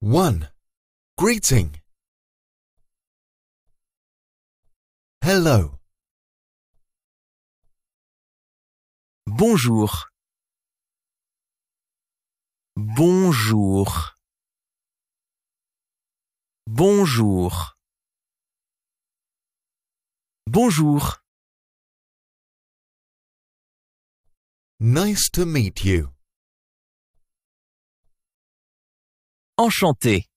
1. Greeting. Hello. Bonjour. Bonjour. Bonjour. Bonjour. Nice to meet you. Enchanté.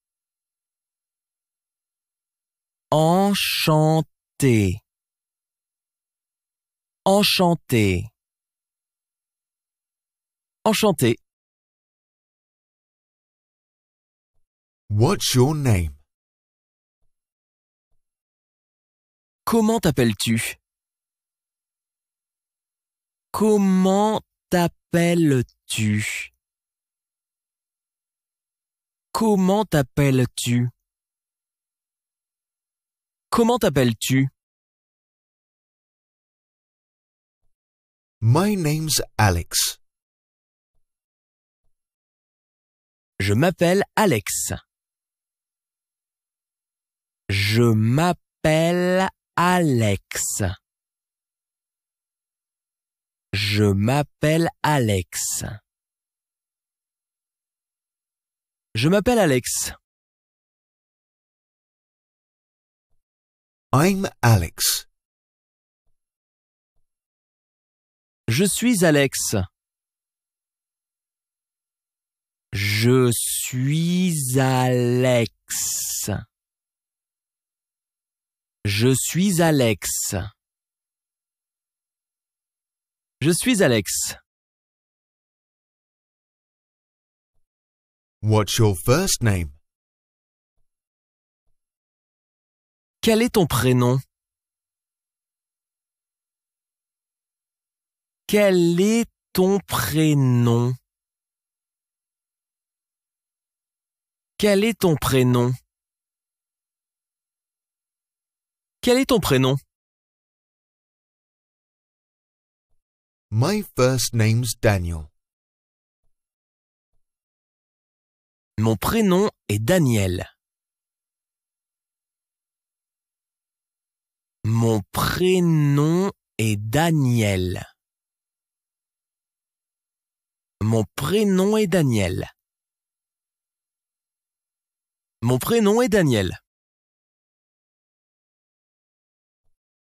Enchanté. Enchanté. Enchanté. What's your name? Comment t'appelles-tu? Comment t'appelles-tu? Comment t'appelles-tu? Comment t'appelles-tu? My name's Alex. Je m'appelle Alex. Je m'appelle Alex. Je m'appelle Alex. Je m'appelle Alex. I'm Alex. Je suis Alex. Je suis Alex. Je suis Alex. Je suis Alex. What's your first name? Quel est ton prénom? Quel est ton prénom? Quel est ton prénom? Quel est ton prénom? My first name's Daniel. Mon prénom est Daniel. Mon prénom est Daniel. Mon prénom est Daniel. Mon prénom est Daniel.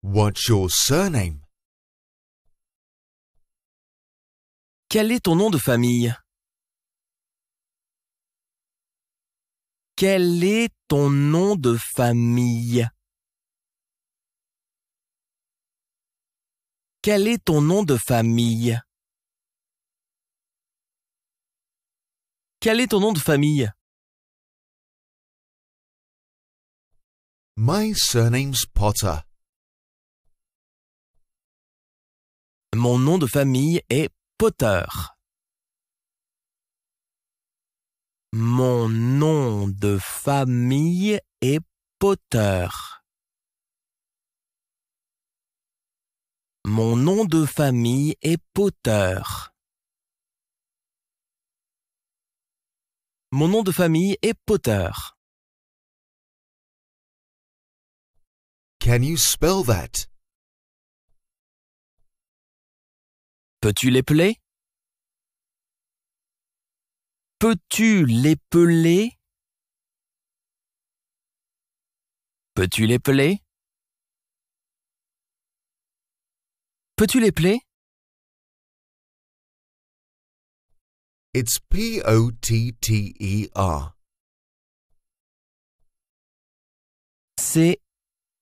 What's your surname? Quel est ton nom de famille? Quel est ton nom de famille? Quel est ton nom de famille? Quel est ton nom de famille? My surname's Potter. Mon nom de famille est Potter. Mon nom de famille est Potter. Mon nom de famille est Potter. Mon nom de famille est Potter. Can you spell that? Peux-tu l'épeler? Peux-tu l'épeler? Peux-tu l'épeler? Peux-tu l'épeler? It's P-O-T-T-E-R. C'est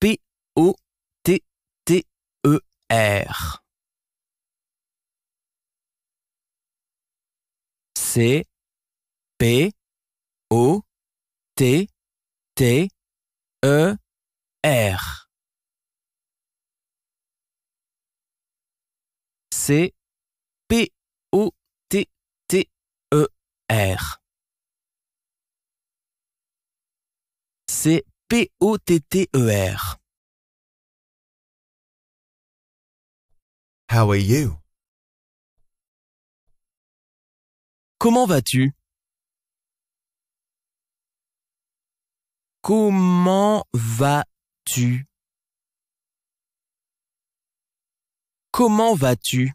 P-O-T-T-E-R. C'est P-O-T-T-E-R. C'est P-O-T-T-E-R. C'est P-O-T-T-E-R. How are you? Comment vas-tu? Comment vas-tu? Comment vas-tu?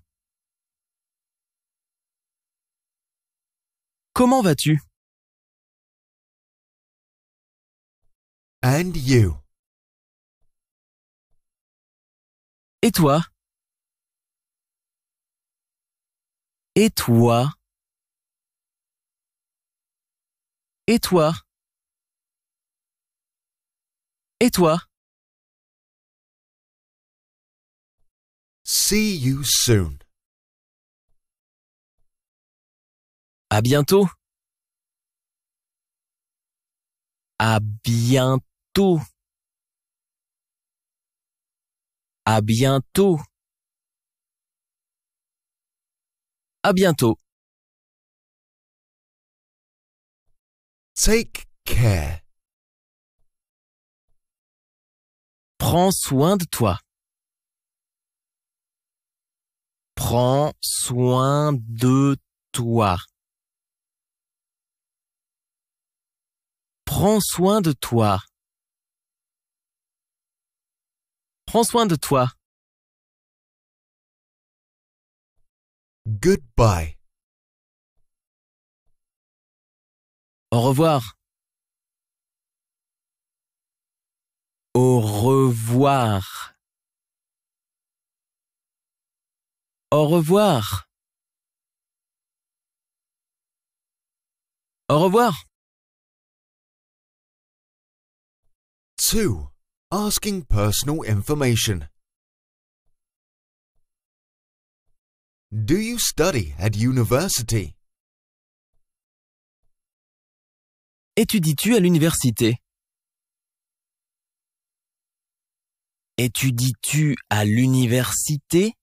Comment vas-tu? And you? Et toi? Et toi? Et toi? Et toi? See you soon. À bientôt. À bientôt. À bientôt. À bientôt. Take care. Prends soin de toi. Prends soin de toi. Prends soin de toi. Prends soin de toi. Goodbye. Au revoir. Au revoir. Au revoir. Au revoir. 2. Asking personal information. Do you study at university? Étudies-tu à l'université? Étudies-tu à l'université?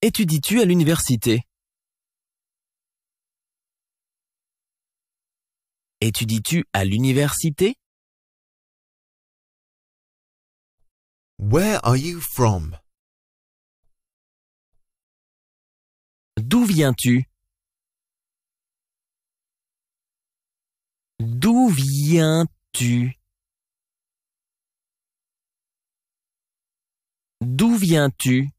Étudies-tu à l'université? Étudies-tu à l'université? Where are you from? D'où viens-tu? D'où viens-tu? D'où viens-tu?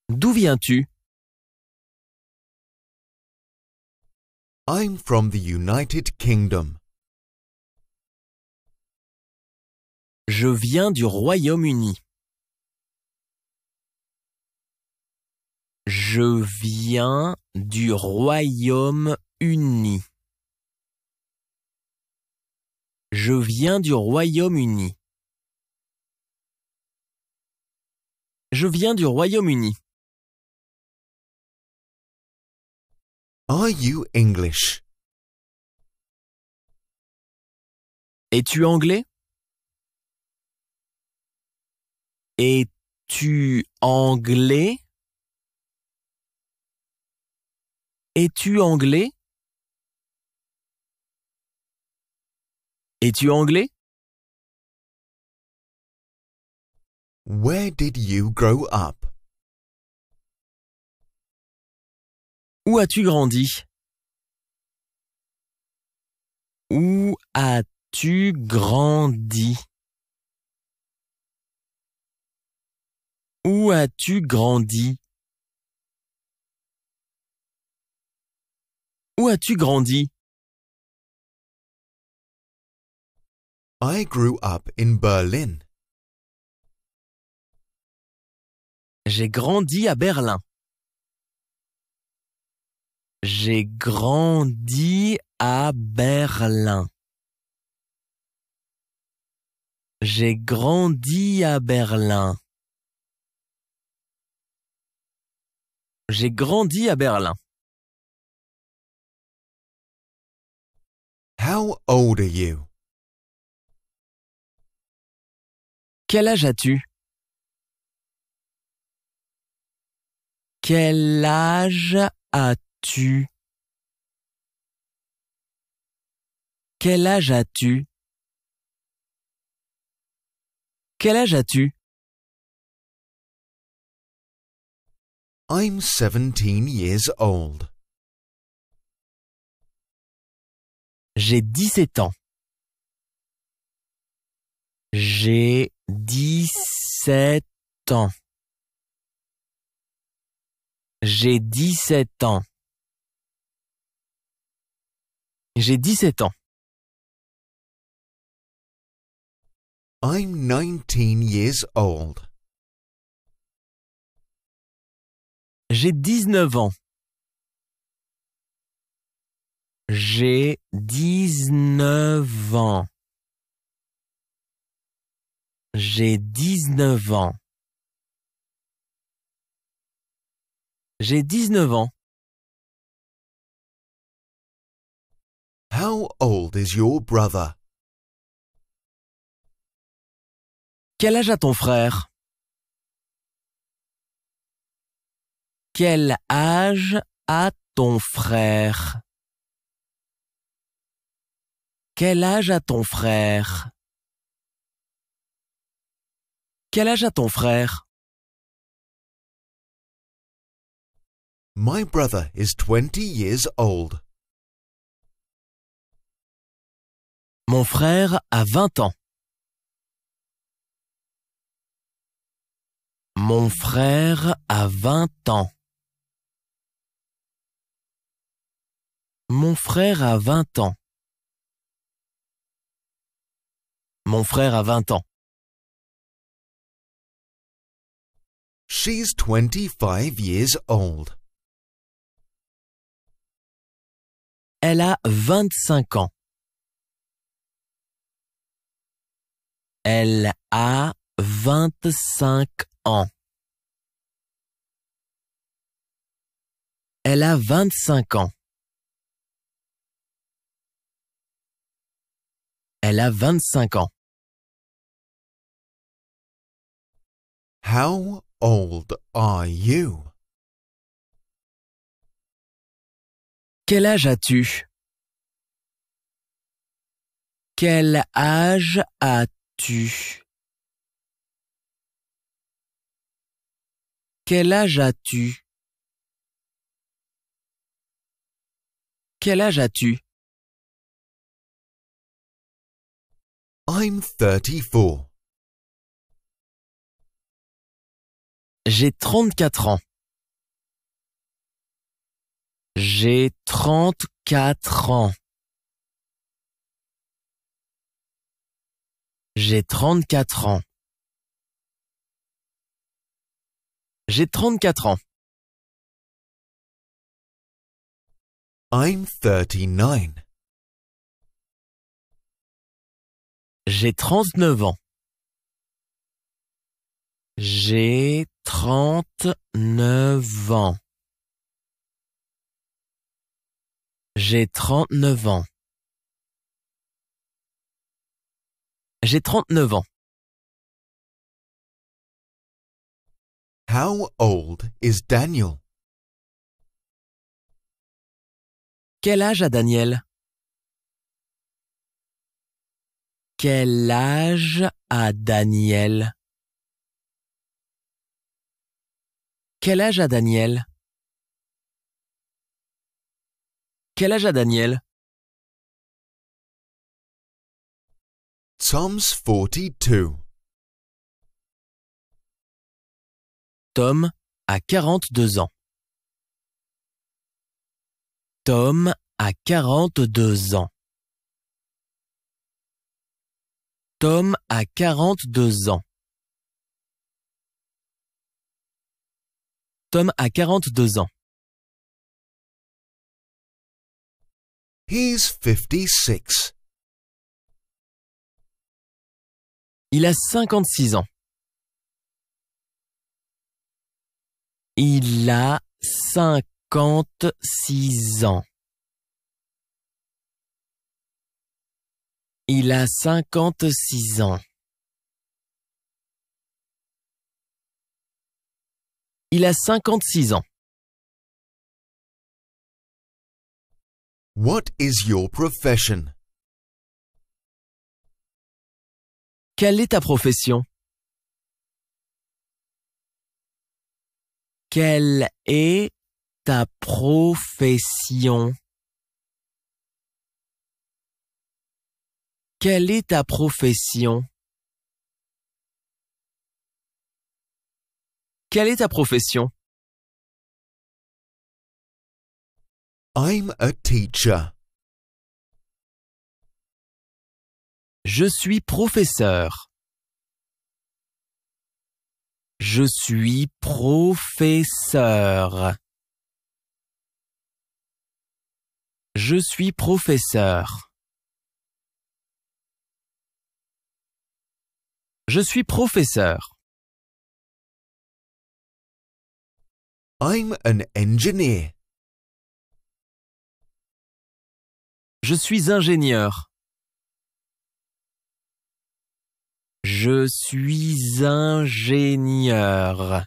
D'où viens-tu? I'm from the United Kingdom. Je viens du Royaume-Uni. Je viens du Royaume-Uni. Je viens du Royaume-Uni. Je viens du Royaume-Uni. Are you English? Es-tu anglais? Es-tu anglais? Es-tu anglais? Es-tu anglais? Where did you grow up? Où as-tu grandi? Où as-tu grandi? Où as-tu grandi? Où as-tu grandi? I grew up in Berlin. J'ai grandi à Berlin. J'ai grandi à Berlin. J'ai grandi à Berlin. J'ai grandi à Berlin. How old are you? Quel âge as-tu? Quel âge as-tu? Quel âge as-tu? Quel âge as-tu? I'm 17 years old. J'ai 17 ans. J'ai 17 ans. J'ai 17 ans. J'ai 17 ans. I'm 19 years old. J'ai 19 ans. J'ai 19 ans. J'ai 19 ans. J'ai 19 ans. How old is your brother? Quel âge a ton frère? Quel âge a ton frère? Quel âge a ton frère? Quel âge a ton frère? My brother is 20 years old. Mon frère a 20 ans. Mon frère a 20 ans. Mon frère a 20 ans. Mon frère a 20 ans. She's 25 years old. Elle a 25 ans. Elle a 25 ans. Elle a 25 ans. Elle a 25 ans. How old are you? Quel âge as-tu? Quel âge as-tu? Quel âge as-tu? Quel âge as-tu? I'm 34. J'ai 34 ans. J'ai 34 ans. J'ai 34 ans. J'ai 34 ans. I'm 39. J'ai 39 ans. J'ai 39 ans. J'ai 39 ans. J'ai 39 ans. How old is Daniel? Quel âge a Daniel? Quel âge a Daniel? Quel âge a Daniel? Quel âge a Daniel? Tom's 42. Tom a 42 ans. Tom a 42 ans. Tom a 42 ans. Tom a 42 ans. He's 56. Il a 56 ans. Il a 56 ans. Il a 56 ans. Il a 56 ans. What is your profession? Quelle est ta profession? Quelle est ta profession? Quelle est ta profession? Quelle est ta profession? I'm a teacher. Je suis professeur. Je suis professeur. Je suis professeur. Je suis professeur. I'm an engineer. Je suis ingénieur. Je suis ingénieur.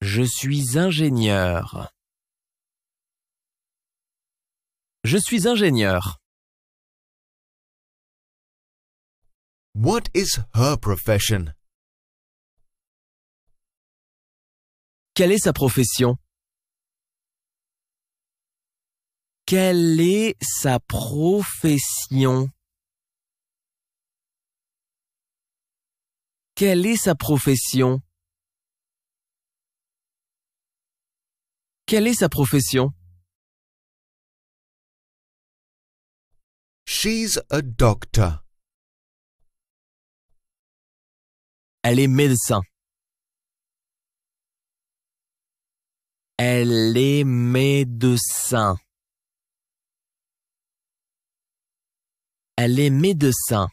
Je suis ingénieur. Je suis ingénieur. What is her profession? Quelle est sa profession? Quelle est sa profession? Quelle est sa profession? Quelle est sa profession? She's a doctor. Elle est médecin. Elle est médecin. Elle est médecin.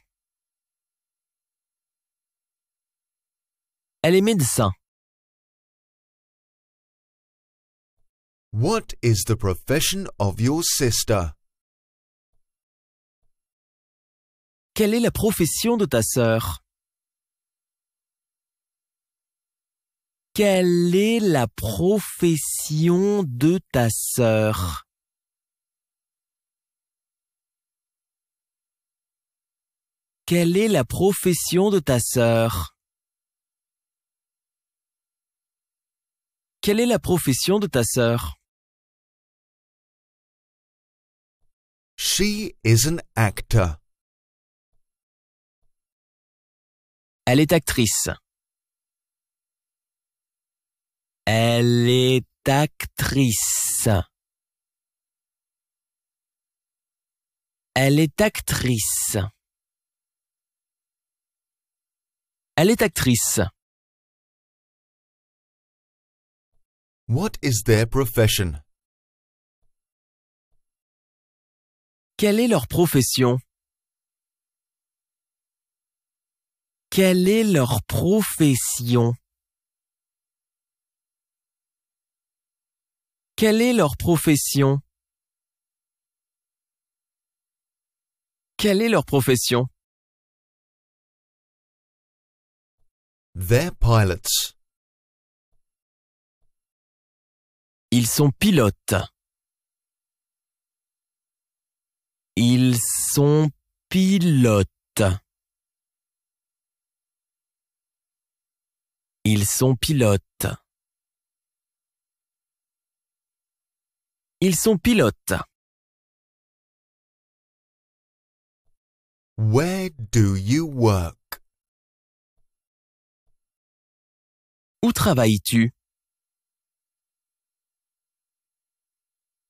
Elle est médecin. What is the profession of your sister? Quelle est la profession de ta sœur? Quelle est la profession de ta sœur? Quelle est la profession de ta sœur? Quelle est la profession de ta sœur? She is an actor. Elle est actrice. Elle est actrice. Elle est actrice. Elle est actrice. What is their profession? Quelle est leur profession? Quelle est leur profession? Quelle est leur profession? Quelle est leur profession? They're pilots. Ils sont pilotes. Ils sont pilotes. Ils sont pilotes. Ils sont pilotes. Where do you work? Où travailles-tu?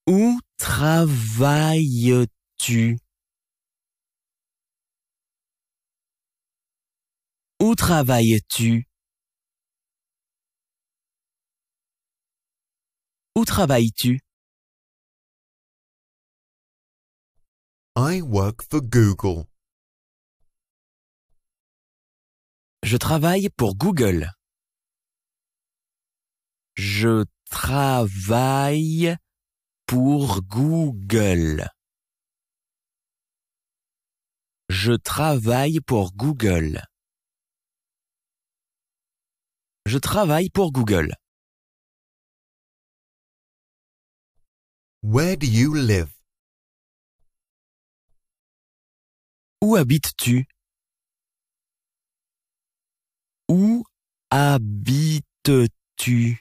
Où travailles-tu? Où travailles-tu? Où travailles-tu? I work for Google. Je travaille pour Google. Je travaille pour Google. Je travaille pour Google. Je travaille pour Google. Where do you live? Où habites-tu? Où habites-tu?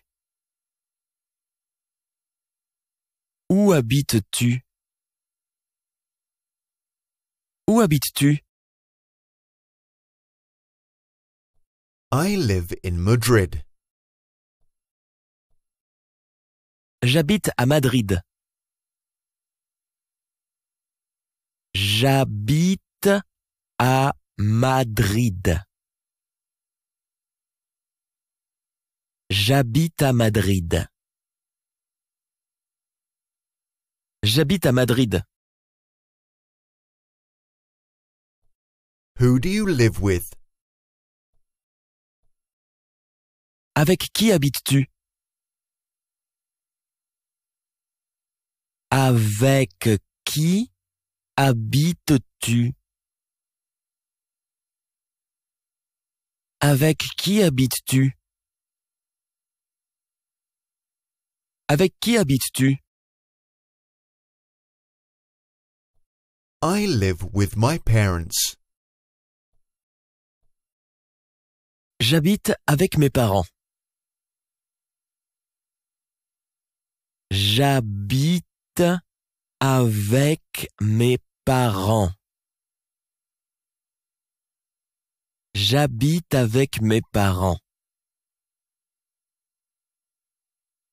Où habites-tu? Où habites-tu? I live in Madrid. J'habite à Madrid. J'habite à Madrid. J'habite à Madrid. J'habite à Madrid. Who do you live with? Avec qui habites-tu? Avec qui habites-tu? Avec qui habites-tu? Avec qui habites-tu? I live with my parents. J'habite avec mes parents. J'habite avec mes parents. J'habite avec mes parents.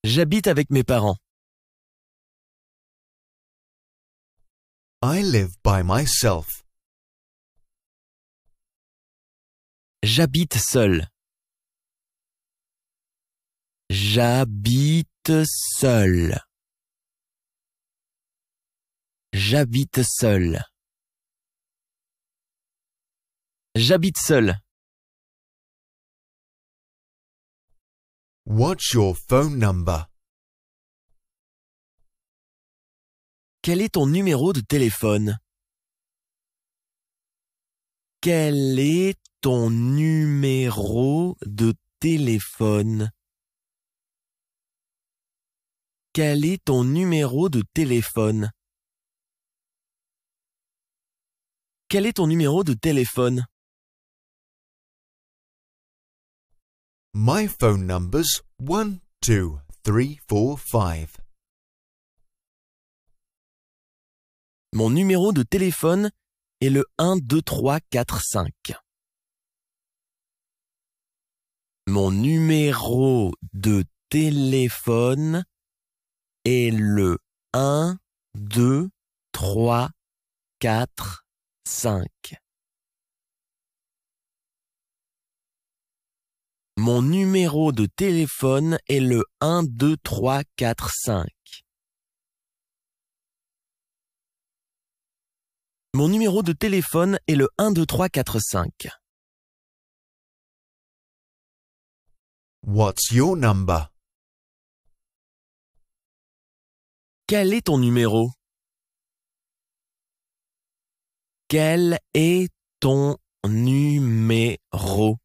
J'habite avec mes parents. I live by myself. J'habite seul. J'habite seul. J'habite seul. J'habite seul. What's your phone number? Quel est ton numéro de téléphone? Quel est ton numéro de téléphone? Quel est ton numéro de téléphone? Quel est ton numéro de téléphone? My phone number's 1, 2, 3, 4, 5. Mon numéro de téléphone est le 1, 2, 3, 4, 5. Mon numéro de téléphone est le 1, 2, 3, 4, 5. Mon numéro de téléphone est le 1, 2, 3, 4, 5. Mon numéro de téléphone est le 1, 2, 3, 4, 5. What's your number? Quel est ton numéro? Quel est ton numéro?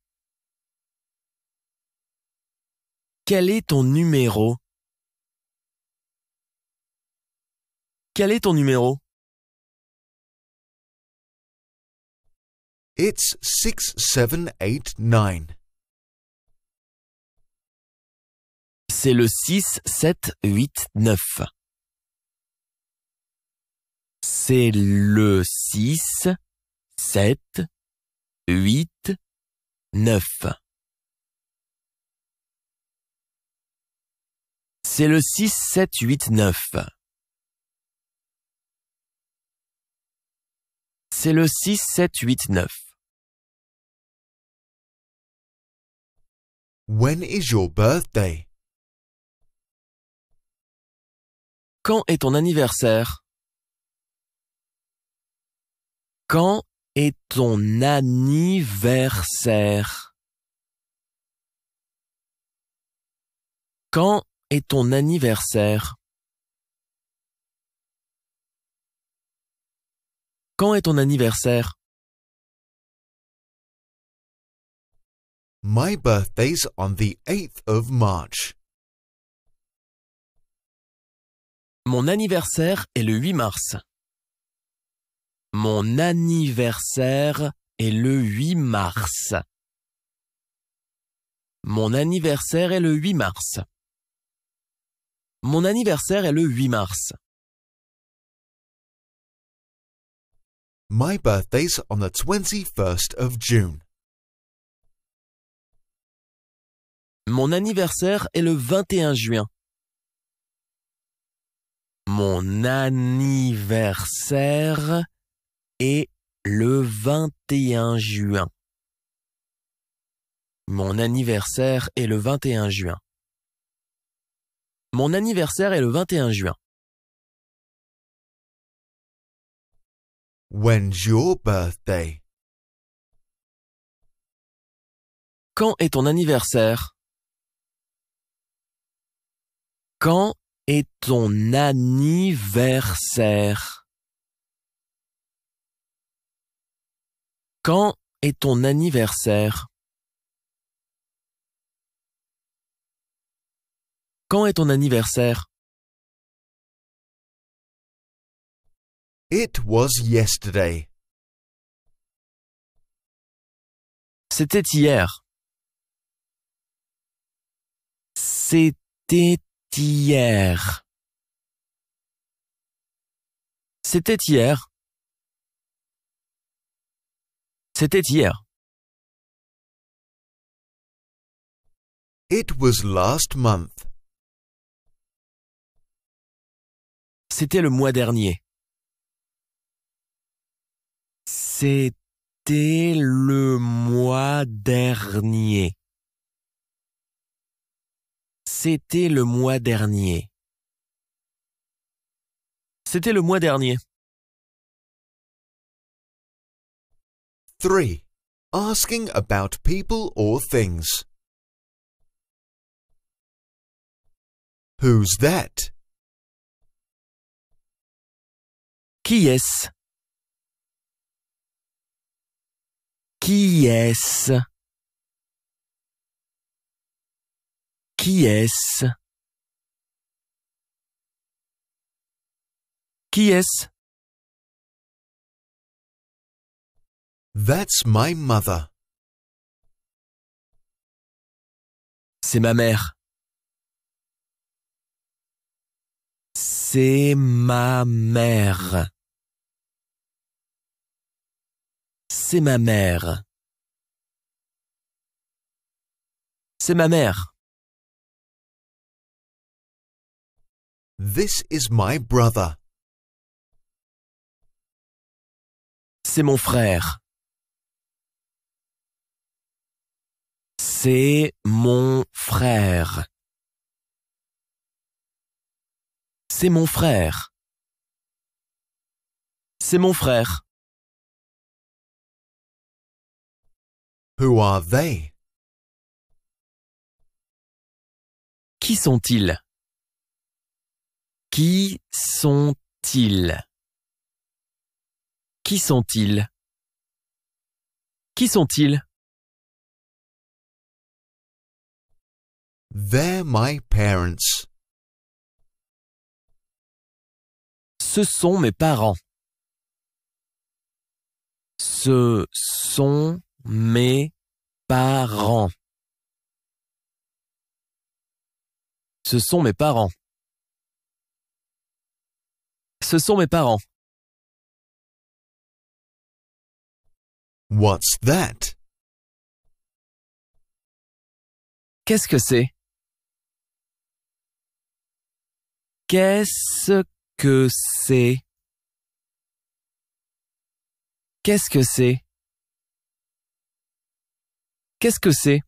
Quel est ton numéro? Quel est ton numéro? It's 6, 7, 8, 9. C'est le 6, 7, 8, 9. C'est le 6, 7, 8, 9. C'est le 6, 7, 8, 9. C'est le 6, 7, 8, 9. When is your birthday? Quand est ton anniversaire? Quand est ton anniversaire? Quand est ton anniversaire? Quand est ton anniversaire? My birthday's on the 8th of March. Mon anniversaire est le 8 mars. Mon anniversaire est le 8 mars. Mon anniversaire est le 8 mars. Mon anniversaire est le 8 mars. My birthday's on the 21st of June. Mon anniversaire est le 21 juin. Mon anniversaire est le 21 juin. Mon anniversaire est le 21 juin. Mon anniversaire est le 21 juin. When's your birthday? Quand est ton anniversaire? Quand est ton anniversaire? Quand est ton anniversaire? Quand est ton anniversaire? It was yesterday. C'était hier. C'était hier. C'était hier. C'était hier. It was last month. C'était le mois dernier. C'était le mois dernier. C'était le mois dernier. C'était le mois dernier. 3. Asking about people or things. Who's that? Qui est-ce? Qui est-ce? Qui est-ce? Qui est-ce? That's my mother. C'est ma mère. C'est ma mère. C'est ma mère. C'est ma mère. This is my brother. C'est mon frère. C'est mon frère. C'est mon frère. C'est mon frère. Who are they? Qui sont-ils? Qui sont-ils? Qui sont-ils? Qui sont-ils? They're my parents. Ce sont mes parents. Ce sont mes parents. Ce sont mes parents. Ce sont mes parents. What's that? Qu'est-ce que c'est? Qu'est-ce que c'est? Qu'est-ce que c'est? Qu'est-ce que c'est?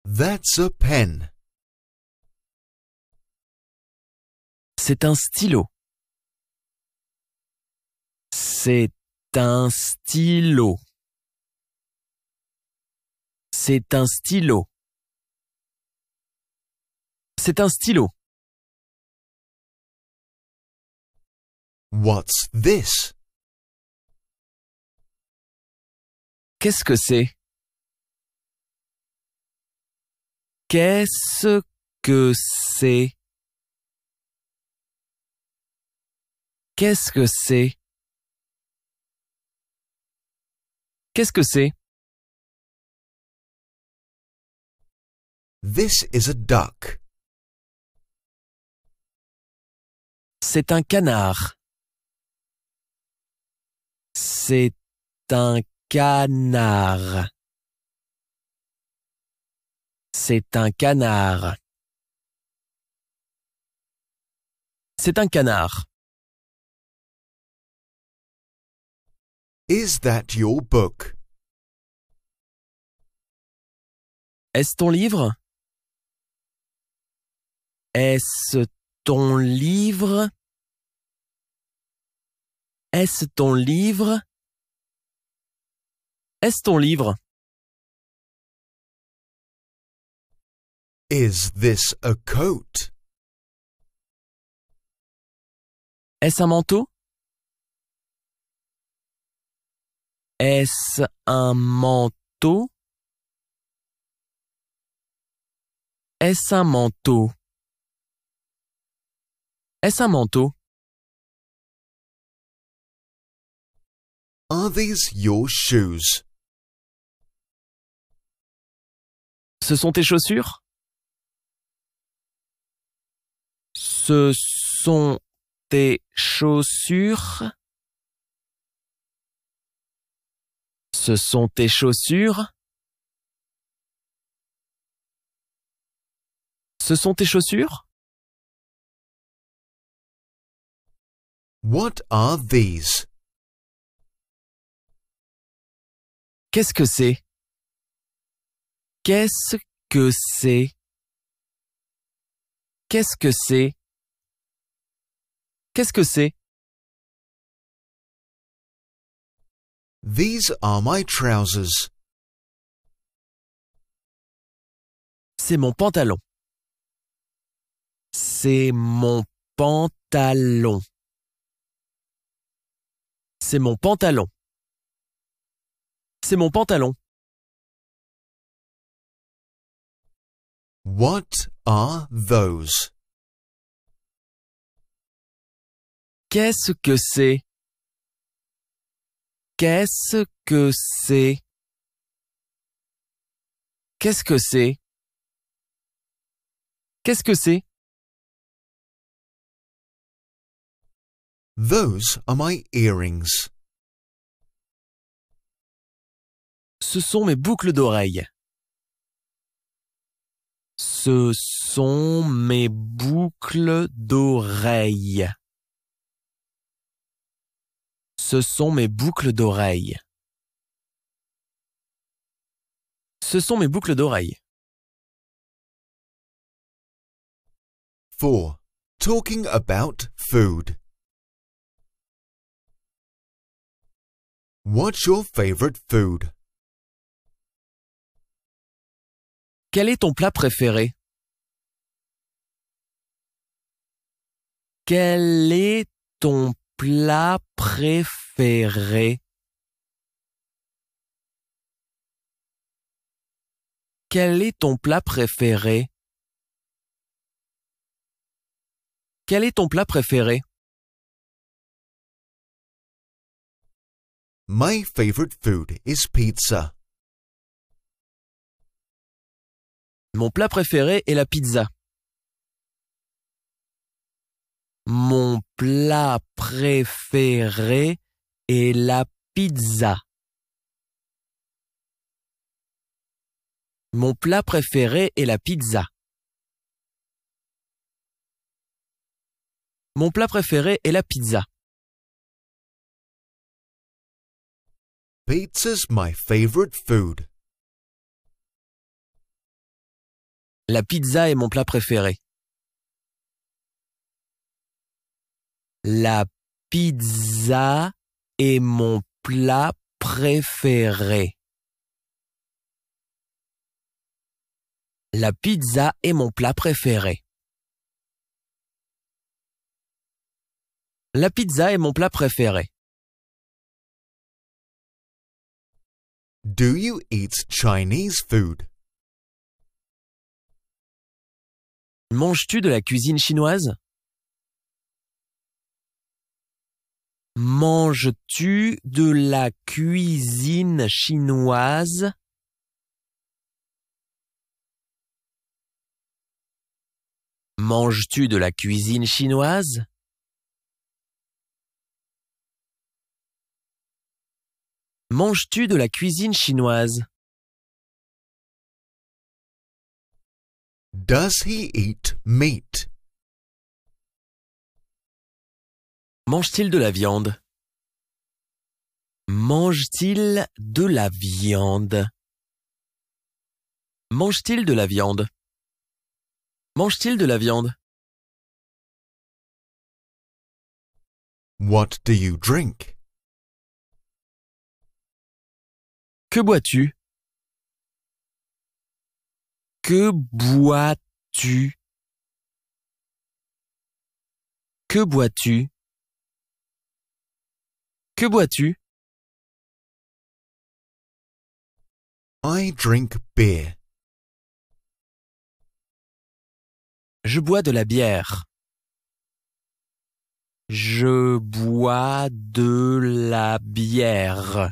That's a pen. C'est un stylo. C'est un stylo. C'est un stylo. C'est un stylo. What's this? Qu'est-ce que c'est? Qu'est-ce que c'est? Qu'est-ce que c'est? Qu'est-ce que c'est? This is a duck. C'est un canard. C'est un canard. C'est un canard. C'est un canard. Is that your book? Est-ce ton livre? Est-ce ton livre? Est-ce ton livre? Est-ce ton livre? Is this a coat? Est-ce un manteau? Est-ce un manteau? Est-ce un manteau? Est-ce un manteau? Are these your shoes? Ce sont tes chaussures? Ce sont tes chaussures? Ce sont tes chaussures? Ce sont tes chaussures? What are these? Qu'est-ce que c'est? Qu'est-ce que c'est? Qu'est-ce que c'est? Qu'est-ce que c'est? These are my trousers. C'est mon pantalon. C'est mon pantalon. C'est mon pantalon. C'est mon pantalon. What are those? Qu'est-ce que c'est? Qu'est-ce que c'est? Qu'est-ce que c'est? Qu'est-ce que c'est? Those are my earrings. Ce sont mes boucles d'oreilles. Ce sont mes boucles d'oreilles. Ce sont mes boucles d'oreilles. Ce sont mes boucles d'oreilles. 4. Talking about food. What's your favorite food? Quel est ton plat préféré? Quel est ton plat préféré? Quel est ton plat préféré? Quel est ton plat préféré? My favorite food is pizza. Mon plat préféré est la pizza. Mon plat préféré est la pizza. Mon plat préféré est la pizza. Mon plat préféré est la pizza. Pizza's my favorite food. La pizza est mon plat préféré. La pizza est mon plat préféré. La pizza est mon plat préféré. La pizza est mon plat préféré. Do you eat Chinese food? Manges-tu de la cuisine chinoise? Manges-tu de la cuisine chinoise? Manges-tu de la cuisine chinoise? Manges-tu de la cuisine chinoise? Does he eat meat? Mange-t-il de la viande? Mange-t-il de la viande? Mange-t-il de la viande? Mange-t-il de la viande? What do you drink? Que bois-tu? Que bois-tu? Que bois-tu? Que bois-tu? I drink beer. Je bois de la bière. Je bois de la bière.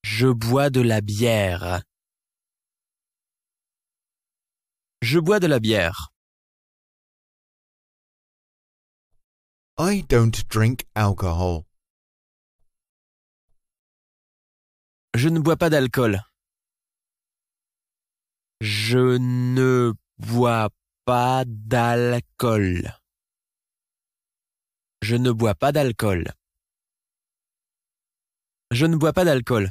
Je bois de la bière. Je bois de la bière. I don't drink alcohol. Je ne bois pas d'alcool. Je ne bois pas d'alcool. Je ne bois pas d'alcool. Je ne bois pas d'alcool.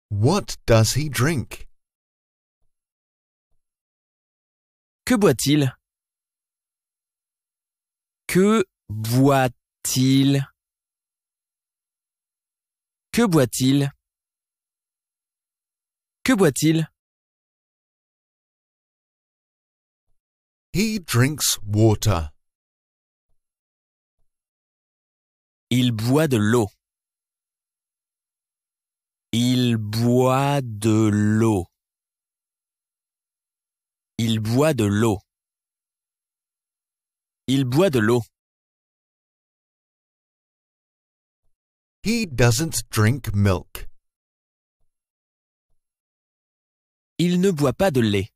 What does he drink? Que boit-il? Que boit-il? Que boit-il? Que boit-il? He drinks water. Il boit de l'eau. Il boit de l'eau. Il boit de l'eau. Il boit de l'eau. He doesn't drink milk. Il ne boit pas de lait.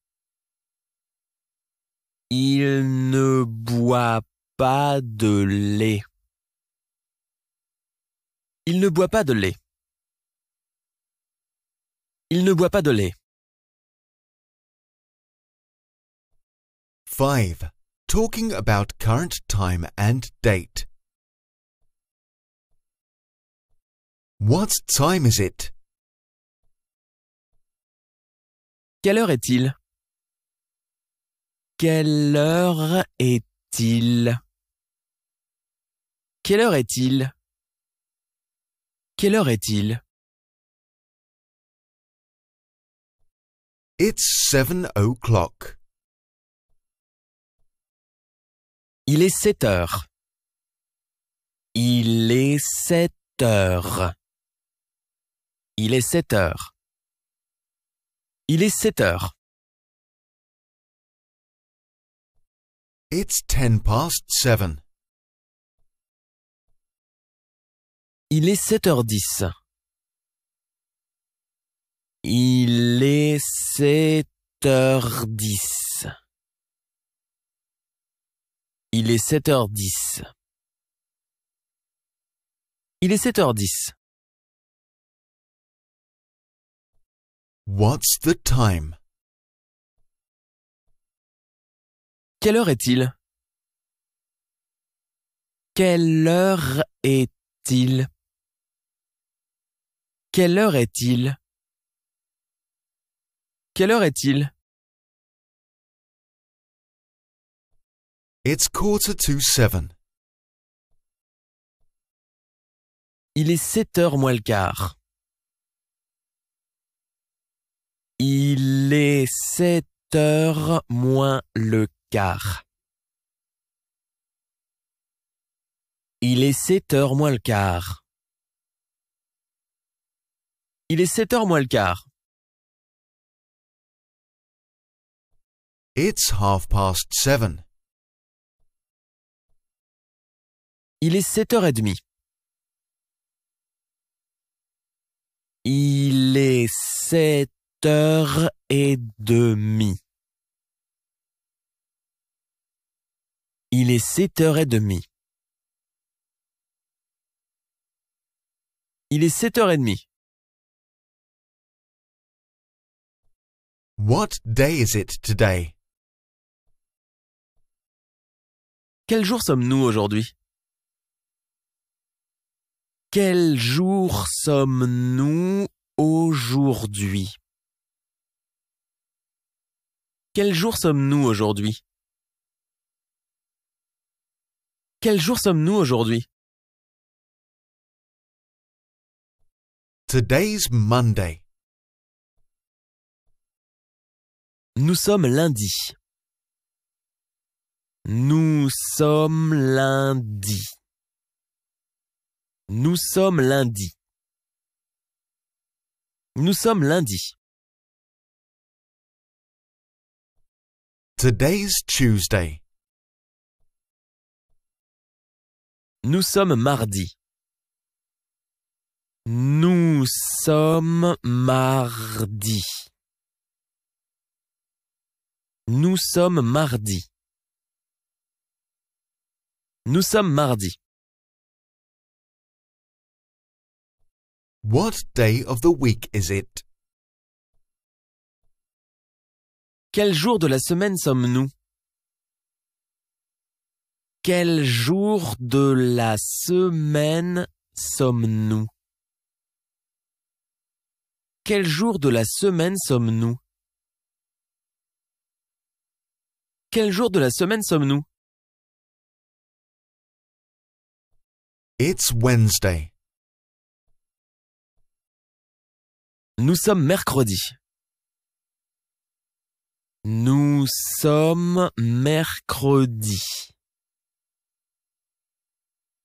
Il ne boit pas de lait. Il ne boit pas de lait. Il ne boit pas de lait. 5. Talking about current time and date. What time is it? Quelle heure est-il? Quelle heure est-il? Quelle heure est-il? Quelle heure est-il? It's 7 o'clock. Il est 7 heures. Il est 7 heures. Il est 7 heures. Il est 7 heures. It's 10 past 7. Il est 7h10. Il est 7h10. Il est 7h10. Il est 7h10. What's the time? Quelle heure est-il? Quelle heure est-il? Quelle heure est-il? Quelle heure est-il? It's 6:45. Il est 7h moins le quart. Il est 7h moins le quart. Il est 7h moins le quart. Il est 7h moins le quart. It's 7:30. Il est 7h30. Il est 7h30. Il est 7h30. Il est 7h30. What day is it today? Quel jour sommes-nous aujourd'hui? Quel jour sommes-nous aujourd'hui? Quel jour sommes-nous aujourd'hui? Quel jour sommes-nous aujourd'hui? Today's Monday. Nous sommes lundi. Nous sommes lundi. Nous sommes lundi. Nous sommes lundi. Today's Tuesday. Nous sommes mardi. Nous sommes mardi. Nous sommes mardi. Nous sommes mardi. What day of the week is it? Quel jour de la semaine sommes-nous? Quel jour de la semaine sommes-nous? Quel jour de la semaine sommes-nous? Quel jour de la semaine sommes-nous? It's Wednesday. Nous sommes mercredi. Nous sommes mercredi.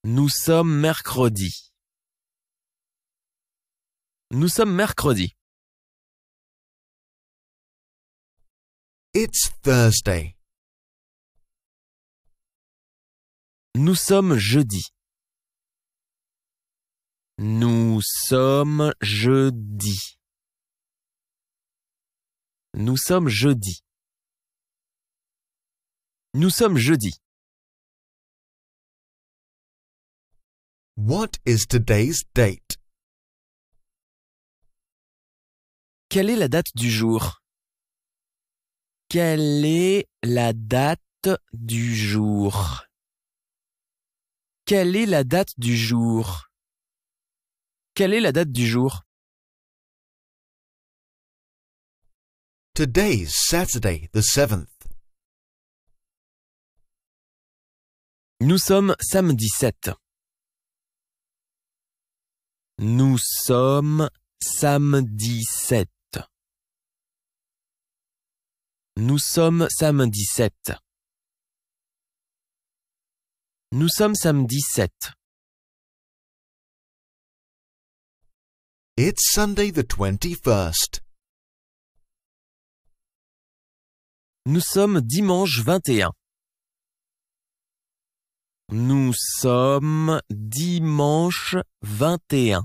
Nous sommes mercredi. Nous sommes mercredi. It's Thursday. Nous sommes jeudi. Nous sommes jeudi. Nous sommes jeudi. Nous sommes jeudi. What is today's date? Quelle est la date du jour? Quelle est la date du jour? Quelle est la date du jour? Quelle est la date du jour? Today's Saturday, the 7th. Nous sommes samedi 7. Nous sommes samedi 7. Nous sommes samedi 7. Nous sommes samedi 7. It's Sunday the 21st. Nous sommes dimanche 21. Nous sommes dimanche 21.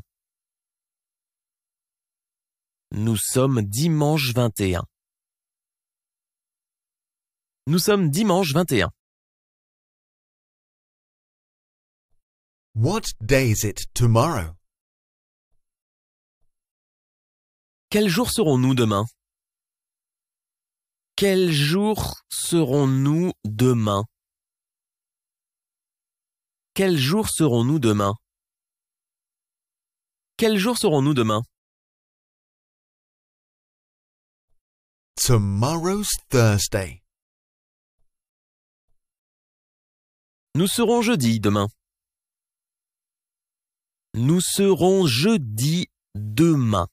Nous sommes dimanche 21. Nous sommes dimanche 21. What day is it tomorrow? Quel jour serons-nous demain? Quel jour serons-nous demain? Quel jour serons-nous demain? Quel jour serons-nous demain? Tomorrow's Thursday. Nous serons jeudi demain. Nous serons jeudi demain.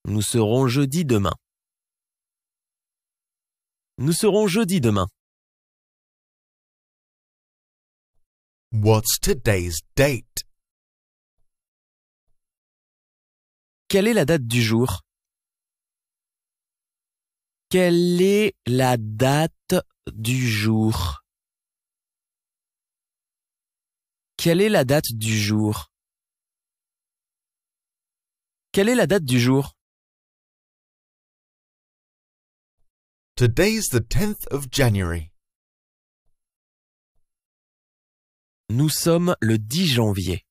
Nous serons jeudi demain. Nous serons jeudi demain. What's today's date? Quelle est la date du jour? Quelle est la date du jour? Quelle est la date du jour? Quelle est la date du jour? Today's the 10th of January. Nous sommes le 10 janvier.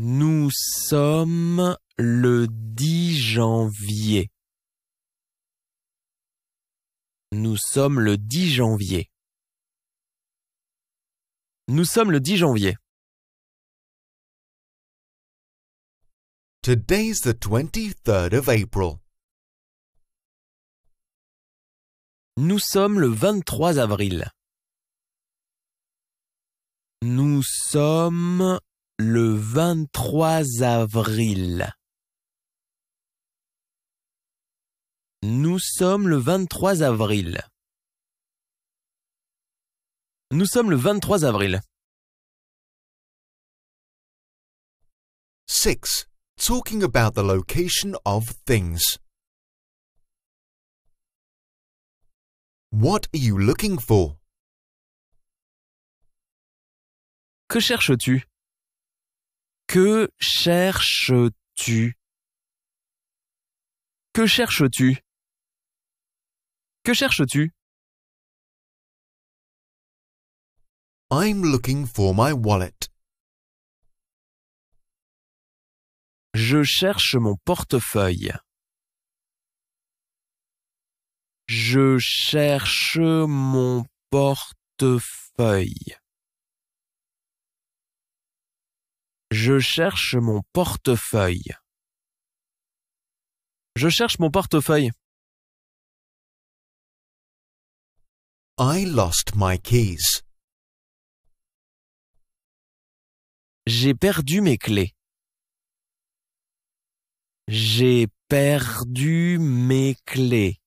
Nous sommes le 10 janvier. Nous sommes le 10 janvier. Nous sommes le 10 janvier. Today's the 23rd of April. Nous sommes le 23 avril. Nous sommes le 23 avril. Nous sommes le 23 avril. Nous sommes le 23 avril. 6. Talking about the location of things. What are you looking for? Que cherches-tu? Que cherches-tu? Que cherches-tu? Que cherches-tu? I'm looking for my wallet. Je cherche mon portefeuille. Je cherche mon portefeuille. Je cherche mon portefeuille. Je cherche mon portefeuille. I lost my keys. J'ai perdu mes clés. J'ai perdu mes clés.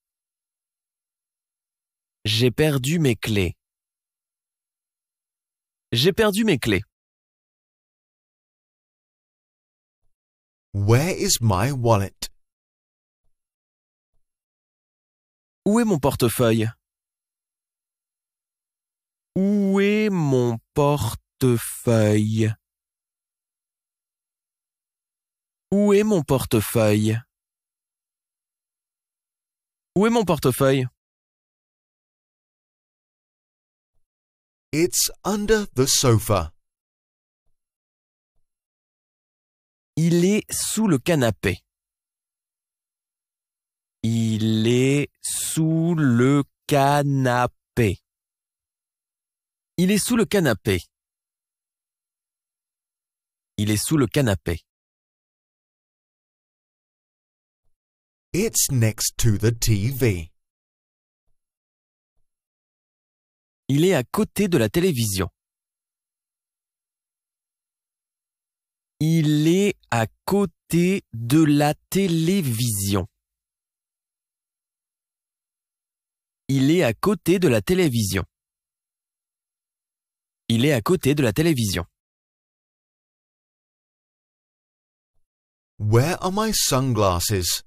J'ai perdu mes clés. J'ai perdu mes clés. Where is my wallet? Où est mon portefeuille? Où est mon portefeuille? Où est mon portefeuille? Où est mon portefeuille? It's under the sofa. Il est sous le canapé. Il est sous le canapé. Il est sous le canapé. Il est sous le canapé. It's next to the TV. Il est à côté de la télévision. Il est à côté de la télévision. Il est à côté de la télévision. Il est à côté de la télévision. Where are my sunglasses?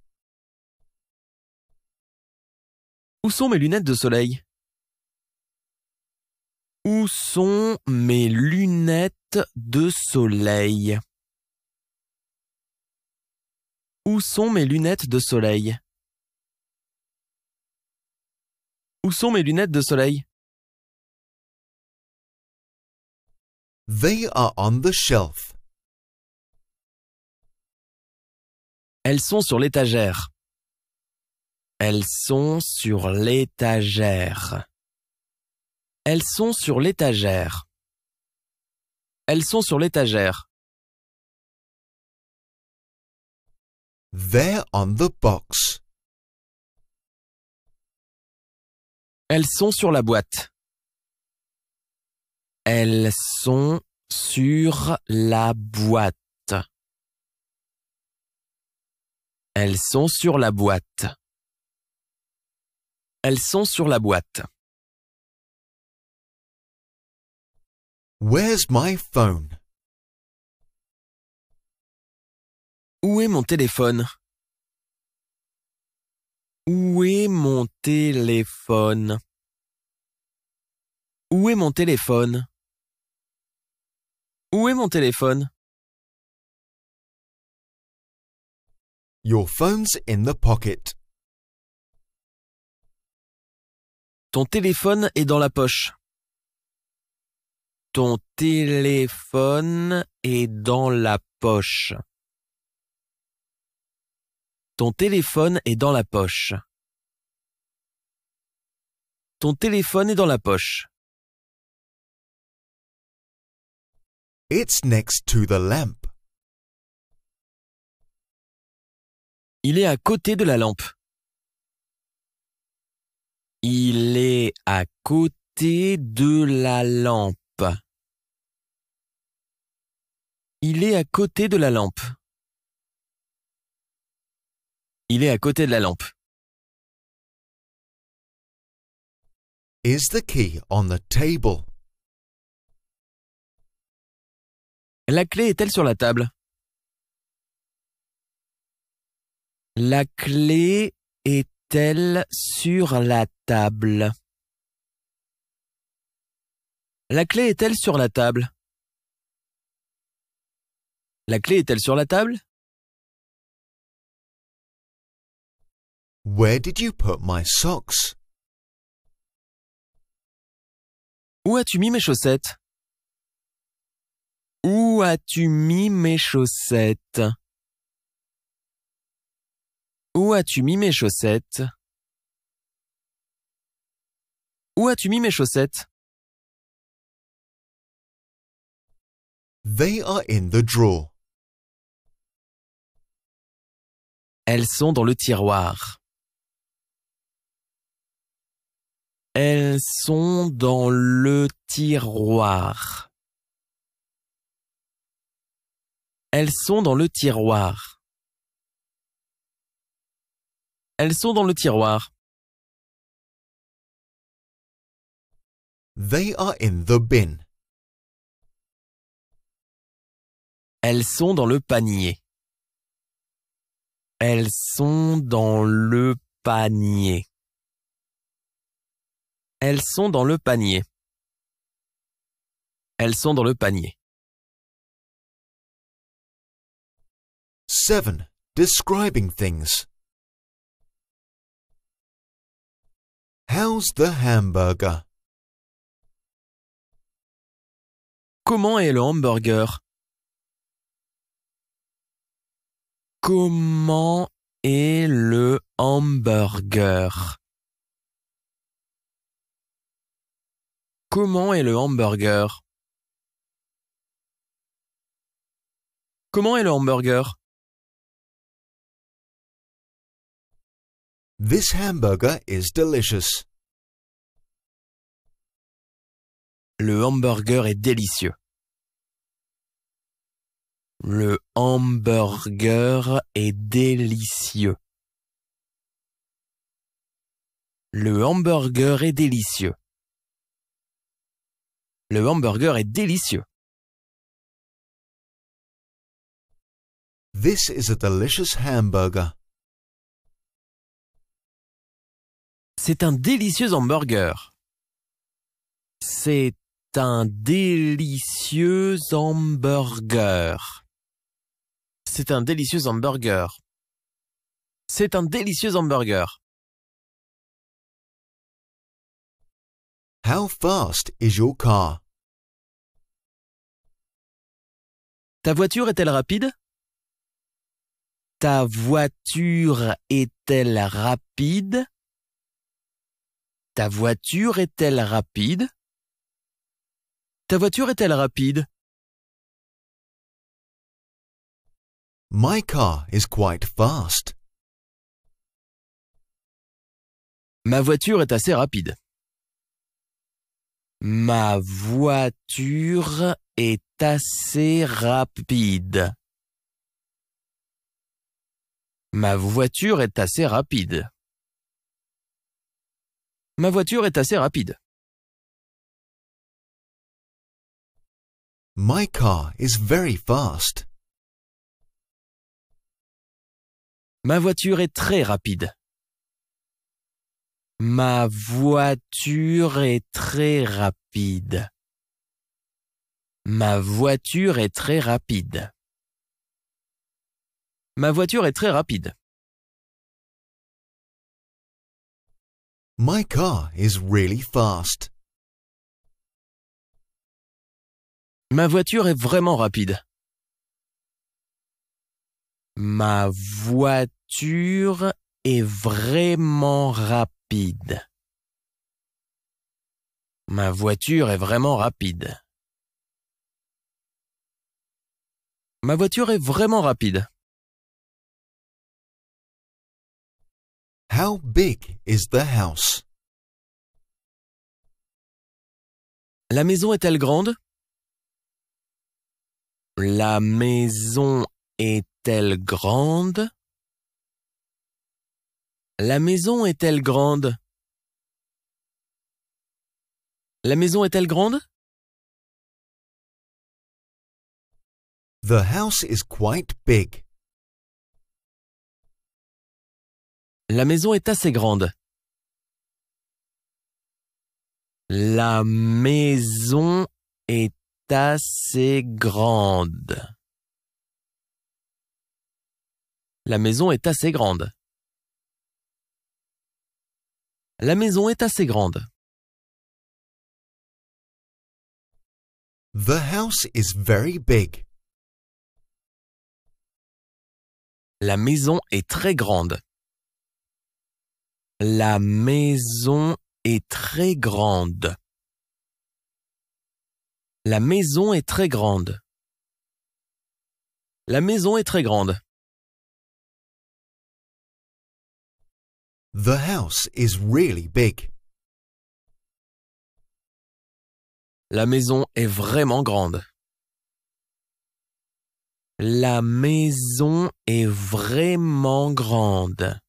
Où sont mes lunettes de soleil? Où sont mes lunettes de soleil? Où sont mes lunettes de soleil? Où sont mes lunettes de soleil? They are on the shelf. Elles sont sur l'étagère. Elles sont sur l'étagère. Elles sont sur l'étagère. Elles sont sur l'étagère. They're on the box. Elles sont sur la boîte. Elles sont sur la boîte. Elles sont sur la boîte. Elles sont sur la boîte. Where's my phone? Où est mon téléphone? Où est mon téléphone? Où est mon téléphone? Où est mon téléphone? Your phone's in the pocket. Ton téléphone est dans la poche. Ton téléphone est dans la poche. Ton téléphone est dans la poche. Ton téléphone est dans la poche. It's next to the lamp. Il est à côté de la lampe. Il est à côté de la lampe. Il est à côté de la lampe. Il est à côté de la lampe. Is the key on the table? La clé est-elle sur la table? La clé est-elle sur la table? La clé est-elle sur la table? La clé est-elle sur la table? Where did you put my socks? Où as-tu mis mes chaussettes? Où as-tu mis mes chaussettes? Où as-tu mis mes chaussettes? Où as-tu mis mes chaussettes? They are in the drawer. Elles sont dans le tiroir. Elles sont dans le tiroir. Elles sont dans le tiroir. Elles sont dans le tiroir. They are in the bin. Elles sont dans le panier. Elles sont dans le panier. Elles sont dans le panier. Elles sont dans le panier. 7. Describing things. How's the hamburger? Comment est le hamburger? Comment est le hamburger? Comment est le hamburger? Comment est le hamburger? This hamburger is delicious. Le hamburger est délicieux. Le hamburger est délicieux. Le hamburger est délicieux. Le hamburger est délicieux. This is a delicious hamburger. C'est un délicieux hamburger. C'est un délicieux hamburger. C'est un délicieux hamburger. C'est un délicieux hamburger. How fast is your car? Ta voiture est-elle rapide? Ta voiture est-elle rapide? Ta voiture est-elle rapide? Ta voiture est-elle rapide? My car is quite fast. Ma voiture est assez rapide. Ma voiture est assez rapide. Ma voiture est assez rapide. Ma voiture est assez rapide. My car is very fast. Ma voiture est très rapide. Ma voiture est très rapide. Ma voiture est très rapide. Ma voiture est très rapide. My car is really fast. Ma voiture est vraiment rapide. Ma voiture est vraiment rapide. Ma voiture est vraiment rapide. Ma voiture est vraiment rapide. How big is the house? La maison est-elle grande? La maison est-elle grande? La maison est-elle grande? La maison est-elle grande? The house is quite big. La maison est assez grande. La maison est assez grande. La maison est assez grande. La maison est assez grande. The house is very big. La maison est très grande. La maison est très grande. La maison est très grande. La maison est très grande. The house is really big. La maison est vraiment grande. La maison est vraiment grande.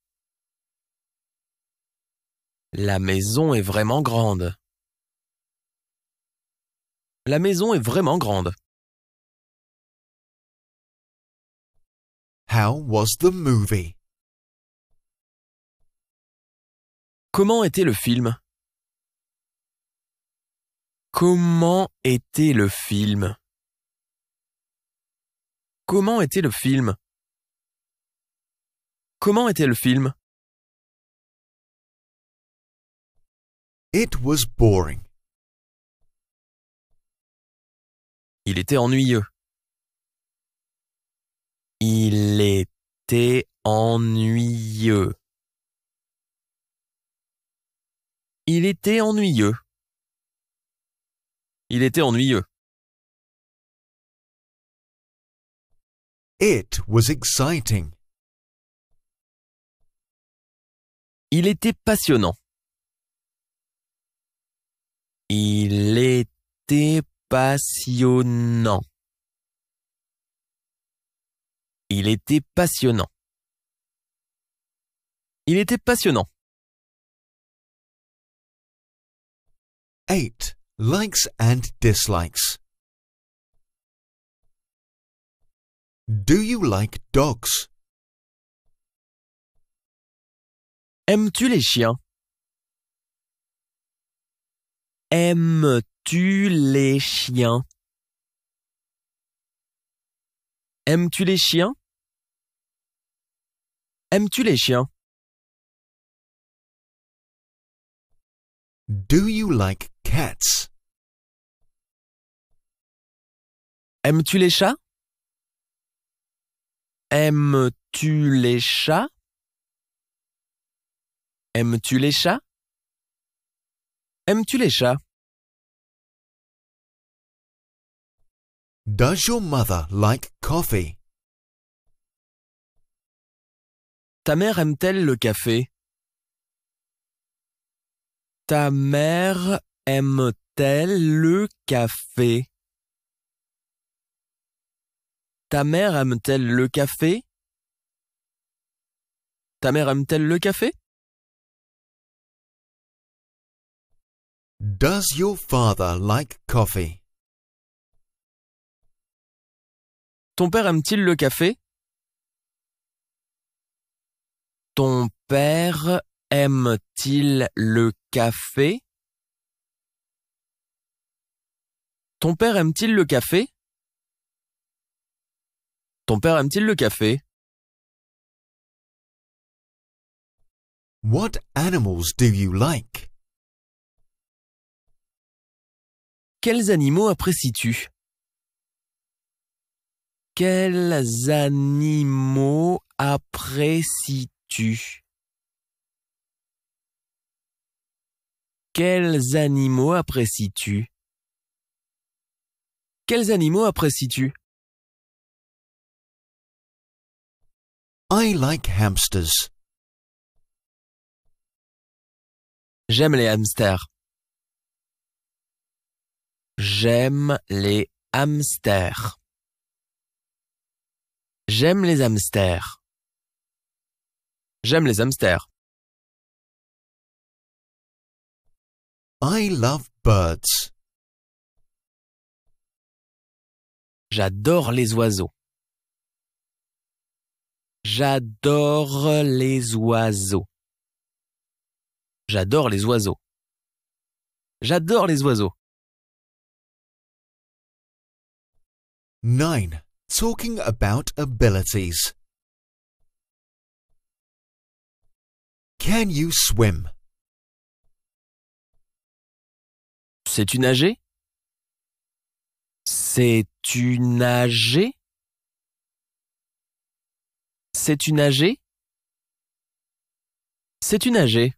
La maison est vraiment grande. La maison est vraiment grande. How was the movie? Comment était le film? Comment était le film? Comment était le film? Comment était le film? It was boring. Il était ennuyeux. Il était ennuyeux. Il était ennuyeux. Il était ennuyeux. It was exciting. Il était passionnant. Il était passionnant. Il était passionnant. Il était passionnant. 8. Likes and dislikes. Do you like dogs? Aimes-tu les chiens? Aimes-tu les chiens? Aimes-tu les chiens? Aimes-tu les chiens? Do you like cats? Aimes-tu les chats? Aimes-tu les chats? Aimes-tu les chats? Aimes-tu les chats? Does your mother like coffee? Ta mère aime-t-elle le café? Ta mère aime-t-elle le café? Ta mère aime-t-elle le café? Ta mère aime-t-elle le café? Does your father like coffee? Ton père aime-t-il le café? Ton père aime-t-il le café? Ton père aime-t-il le café? Ton père aime-t-il le café? What animals do you like? Quels animaux apprécies-tu? Quels animaux apprécies-tu? Quels animaux apprécies-tu? Quels animaux apprécies-tu? I like hamsters. J'aime les hamsters. J'aime les hamsters. J'aime les hamsters. J'aime les hamsters. I love birds. J'adore les oiseaux. J'adore les oiseaux. J'adore les oiseaux. J'adore les oiseaux. 9. Talking about abilities. Can you swim? Sais-tu nager? Sais-tu nager? Sais-tu nager? Sais-tu nager?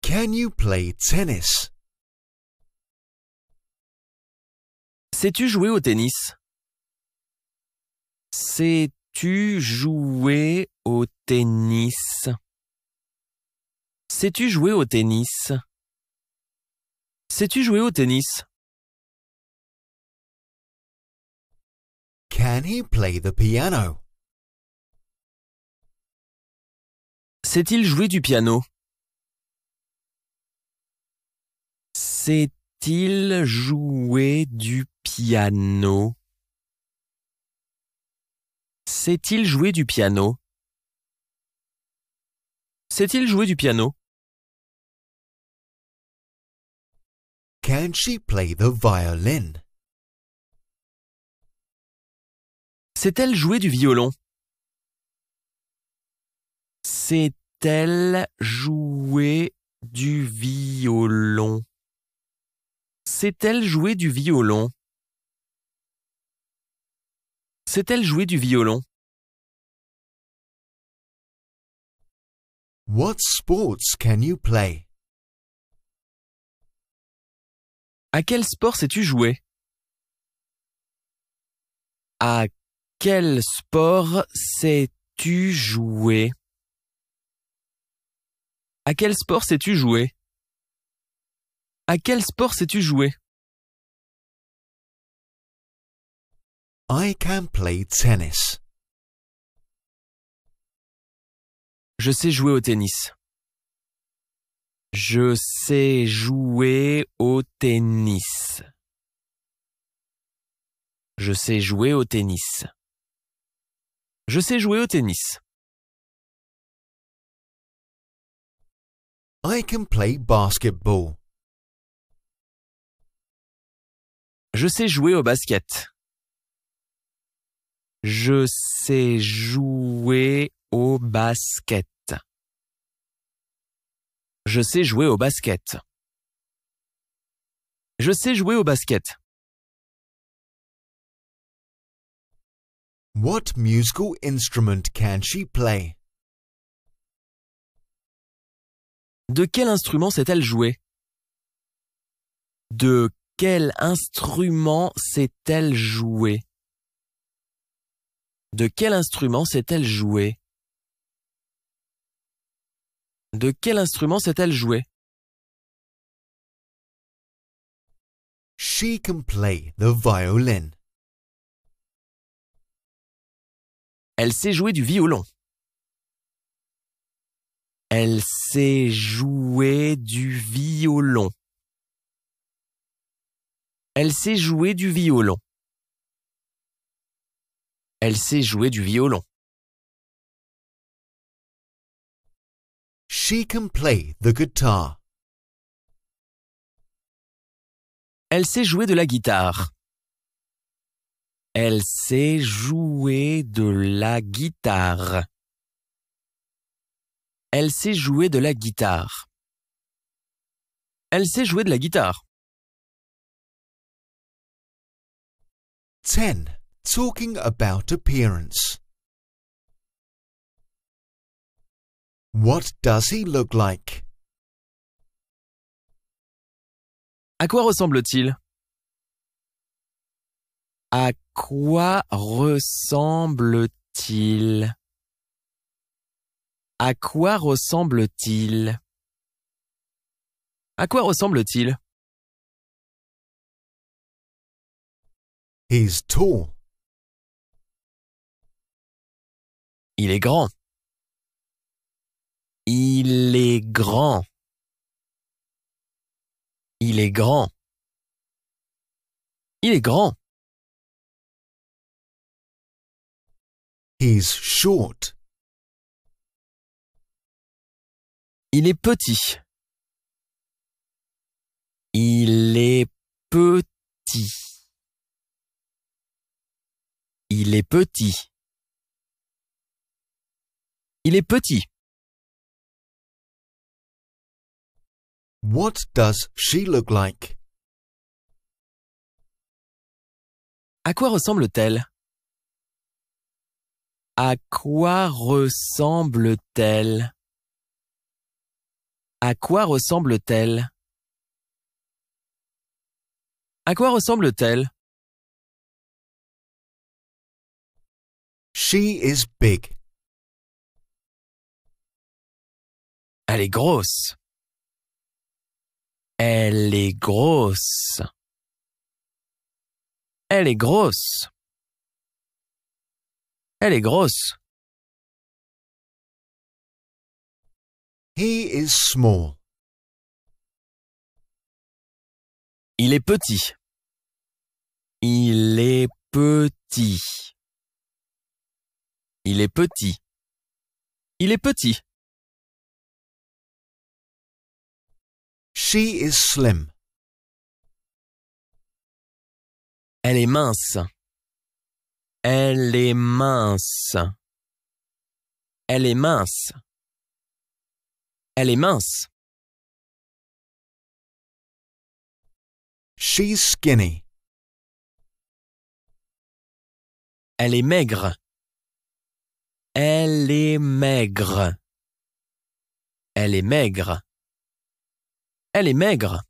Can you play tennis? Sais-tu jouer au tennis? Sais-tu jouer au tennis? Sais-tu jouer au tennis? Sais-tu jouer au tennis? Can he play the piano? Sait-il jouer du piano? Sait-il jouer du piano? Sait-il jouer du piano? Sait-il jouer du piano? Can she play the violin? Sait-elle jouer du violon? Sait-elle jouer du violon? Sait-elle jouer du violon? Sait-elle jouer du violon? What sports can you play? À quel sport sais-tu jouer? À quel sport sais-tu jouer? À quel sport sais-tu jouer? À quel sport sais-tu jouer? I can play tennis. Je sais jouer au tennis. Je sais jouer au tennis. Je sais jouer au tennis. Je sais jouer au tennis. I can play basketball. Je sais jouer au basket. Je sais jouer au basket. Je sais jouer au basket. Je sais jouer au basket. What musical instrument can she play? De quel instrument sait-elle jouer? De quel instrument sait-elle jouer? De quel instrument sait-elle jouer? De quel instrument sait-elle jouer? She can play the violin. Elle sait jouer du violon. Elle sait jouer du violon. Elle sait jouer du violon. Elle sait jouer du violon. She can play the guitar. Elle sait jouer de la guitare. Elle sait jouer de la guitare. Elle sait jouer de la guitare. Elle sait jouer de la guitare. 10. Talking about appearance. What does he look like? À quoi ressemble-t-il? À quoi ressemble-t-il? À quoi ressemble-t-il? À quoi ressemble-t-il? He's tall. Il est grand. Il est grand. Il est grand. Il est grand. He's short. Il est petit. Il est petit. Il est petit. Il est petit. What does she look like? À quoi ressemble-t-elle? À quoi ressemble-t-elle? À quoi ressemble-t-elle? À quoi ressemble-t-elle? She is big. Elle est grosse. Elle est grosse. Elle est grosse. Elle est grosse. He is small. Il est petit. Il est petit. Il est petit. Il est petit. She is slim. Elle est mince. Elle est mince. Elle est mince. Elle est mince. She's skinny. Elle est maigre. Elle est maigre. Elle est maigre. Elle est maigre.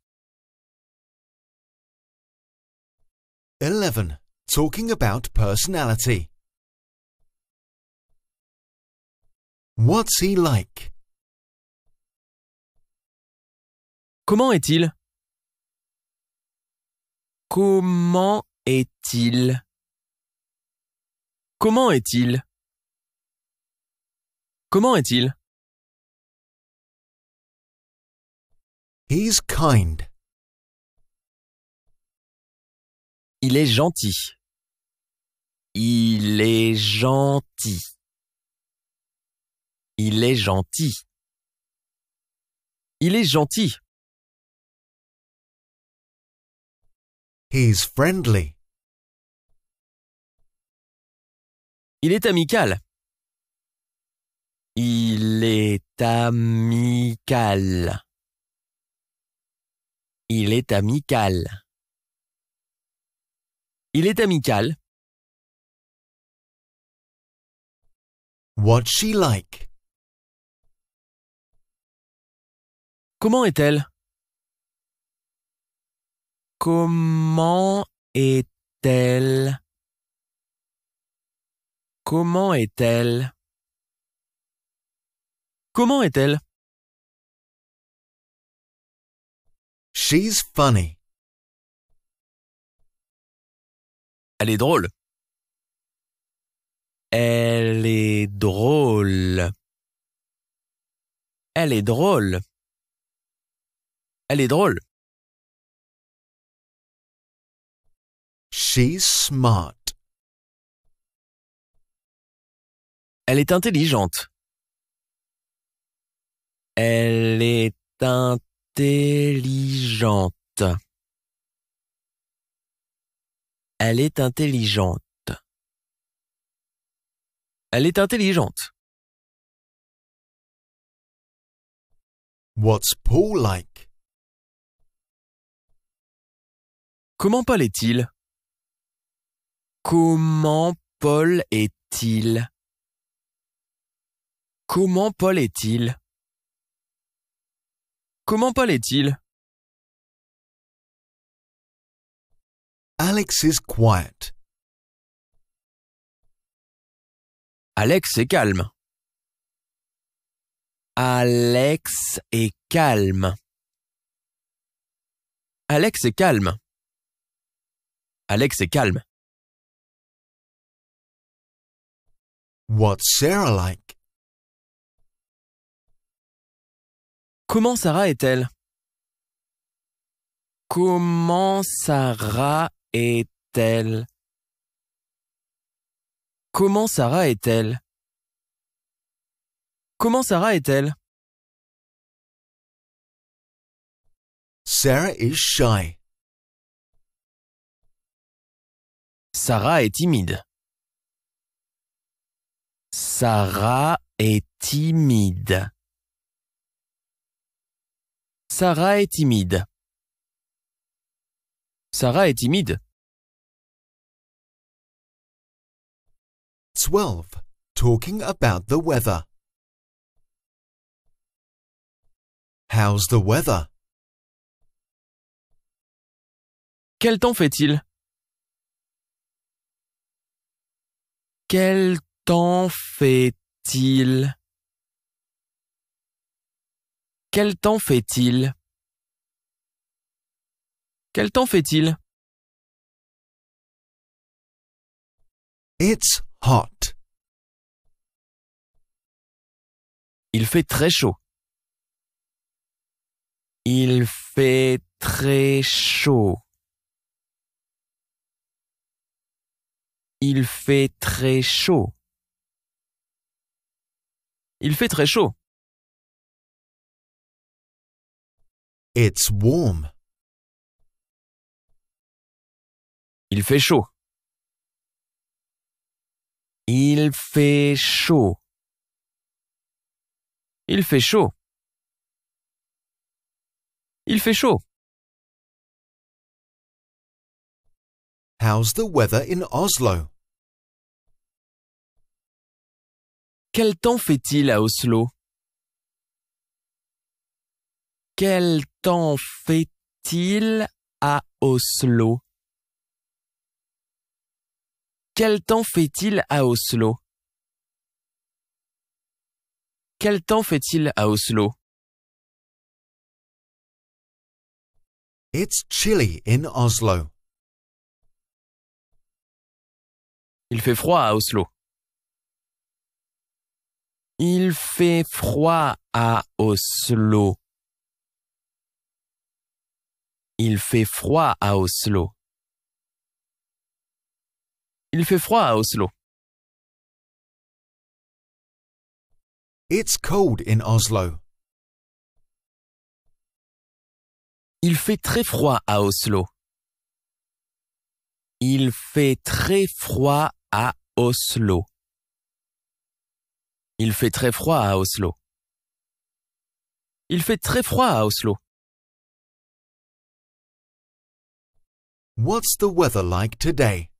11. Talking about personality. What's he like? Comment est-il? Comment est-il? Comment est-il? Comment est-il? He's kind. Il est gentil. Il est gentil. Il est gentil. Il est gentil. He's friendly. Il est amical. Il est amical. Il est amical. Il est amical. What's she like? Comment est-elle? Comment est-elle? Comment est-elle? Comment est-elle? She's funny. Elle est drôle. Elle est drôle. Elle est drôle. Elle est drôle. She's smart. Elle est intelligente. Elle est intelligente. Elle est intelligente. Elle est intelligente. What's Paul like? Comment Paul est-il? Comment Paul est-il? Comment Paul est-il? Comment Paul est-il? Alex is quiet. Alex est calme. Alex est calme. Alex est calme. Alex est calme. What's Sarah like? Comment Sarah est-elle? Comment Sarah est-elle? Comment Sarah est-elle? Comment Sarah est-elle? Sarah is shy. Sarah est timide. Sarah est timide. Sarah est timide. Sarah est timide. 12. Talking about the weather. How's the weather? Quel temps fait-il? Quel temps fait-il? Quel temps fait-il? Quel temps fait-il? It's hot. Il fait très chaud. Il fait très chaud. Il fait très chaud. Il fait très chaud. It's warm. Il fait chaud. Il fait chaud. Il fait chaud. Il fait chaud. How's the weather in Oslo? Quel temps fait-il à Oslo? Quel temps fait-il à Oslo? Quel temps fait-il à Oslo? Quel temps fait-il à Oslo? It's chilly in Oslo. Il fait froid à Oslo. Il fait froid à Oslo. Il fait froid à Oslo. Il fait froid à Oslo. It's cold in Oslo. Il fait très froid à Oslo. Il fait très froid à Oslo. Il fait très froid à Oslo. Il fait très froid à Oslo. What's the weather like today?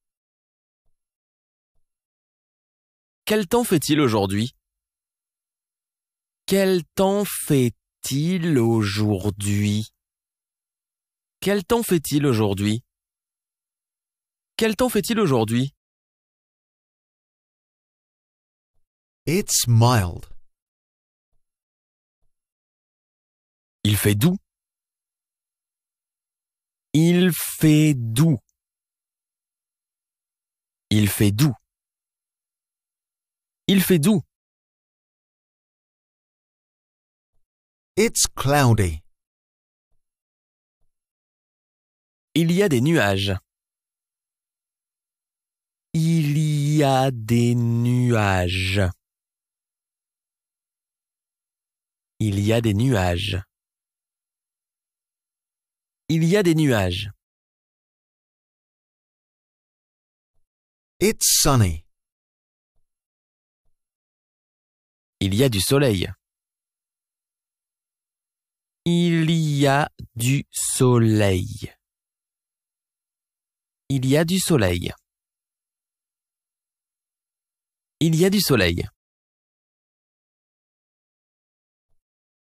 Quel temps fait-il aujourd'hui? Quel temps fait-il aujourd'hui? Quel temps fait-il aujourd'hui? Quel temps fait-il aujourd'hui? It's mild. Il fait doux. Il fait doux. Il fait doux. Il fait doux. It's cloudy. Il y a des nuages. Il y a des nuages. Il y a des nuages. Il y a des nuages. It's sunny. Il y a du soleil. Il y a du soleil. Il y a du soleil. Il y a du soleil.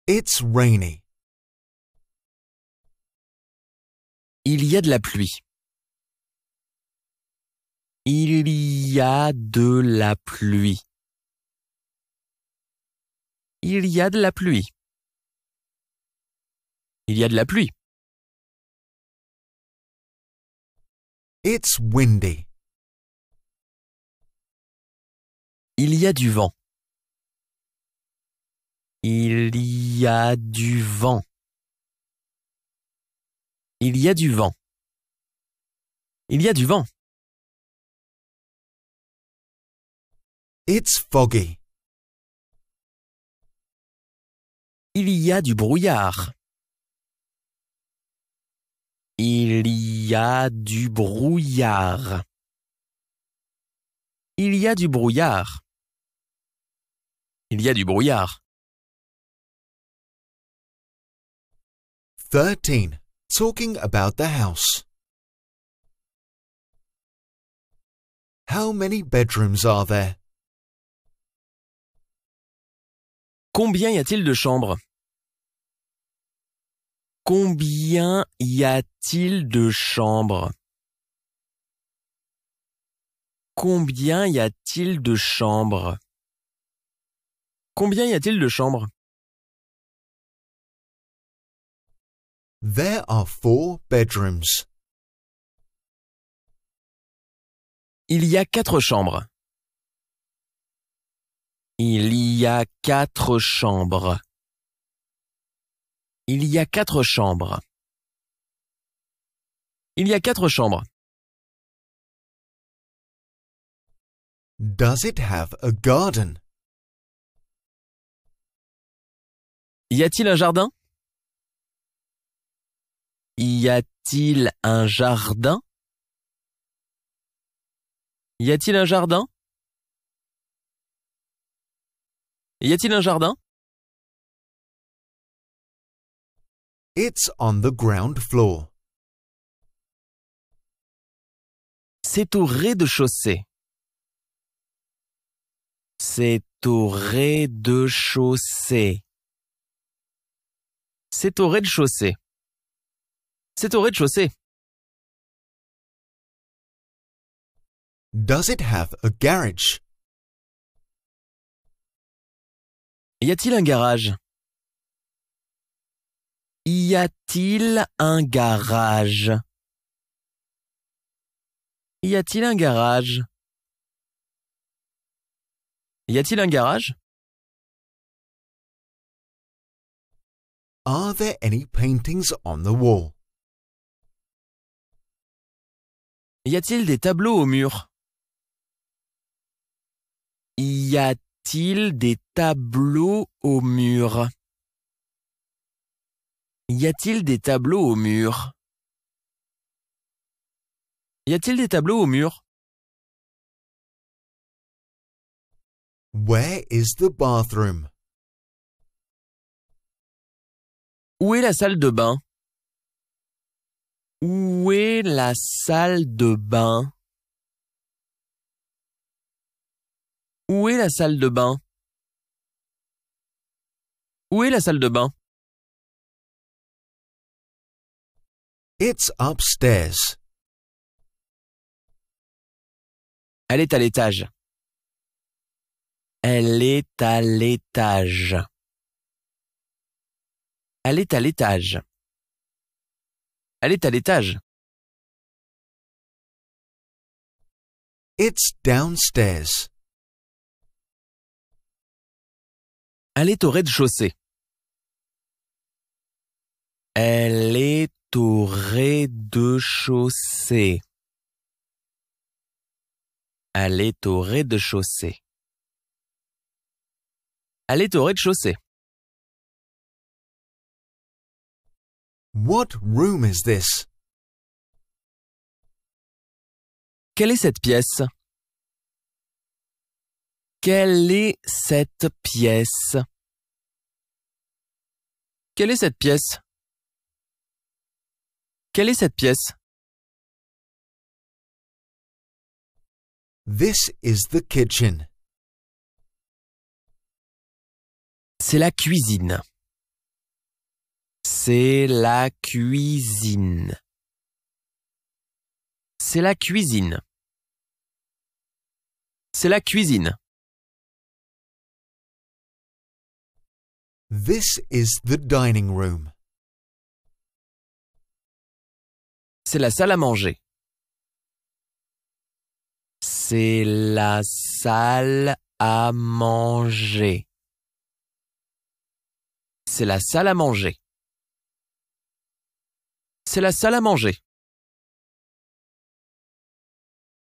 It's rainy. Il y a de la pluie. Il y a de la pluie. Il y a de la pluie. Il y a de la pluie. It's windy. Il y a du vent. Il y a du vent. Il y a du vent. Il y a du vent. It's foggy. Il y a du brouillard. Il y a du brouillard. Il y a du brouillard. Il y a du brouillard. 13. Talking about the house. How many bedrooms are there? Combien y a-t-il de chambres? Combien y a-t-il de chambres? Combien y a-t-il de chambres? Combien y a-t-il de chambres? There are 4 bedrooms. Il y a 4 chambres. Il y a 4 chambres. Il y a 4 chambres. Il y a 4 chambres. Does it have a garden? Y a-t-il un jardin? Y a-t-il un jardin? Y a-t-il un jardin? Y a-t-il un jardin? It's on the ground floor. C'est au rez-de-chaussée. C'est au rez-de-chaussée. C'est au rez-de-chaussée. C'est au rez-de-chaussée. Does it have a garage? Y a-t-il un garage? Y a-t-il un garage? Y a-t-il un garage? Y a-t-il un garage? Are there any paintings on the wall? Y a-t-il des tableaux au mur? Y a-t-il des tableaux au mur? Y a-t-il des tableaux au mur? Y a-t-il des tableaux au mur? Where is the bathroom? Où est la salle de bain? Où est la salle de bain? Où est la salle de bain? Où est la salle de bain? It's upstairs. Elle est à l'étage. Elle est à l'étage. Elle est à l'étage. Elle est à l'étage. It's downstairs. Elle est au rez-de-chaussée. Elle est au rez-de-chaussée. Elle est au rez-de-chaussée. Elle est au rez-de-chaussée. What room is this? Quelle est cette pièce? Quelle est cette pièce? Quelle est cette pièce? Quelle est cette pièce? This is the kitchen. C'est la cuisine. C'est la cuisine. C'est la cuisine. C'est la cuisine. This is the dining room. C'est la salle à manger. C'est la salle à manger. C'est la salle à manger. C'est la salle à manger.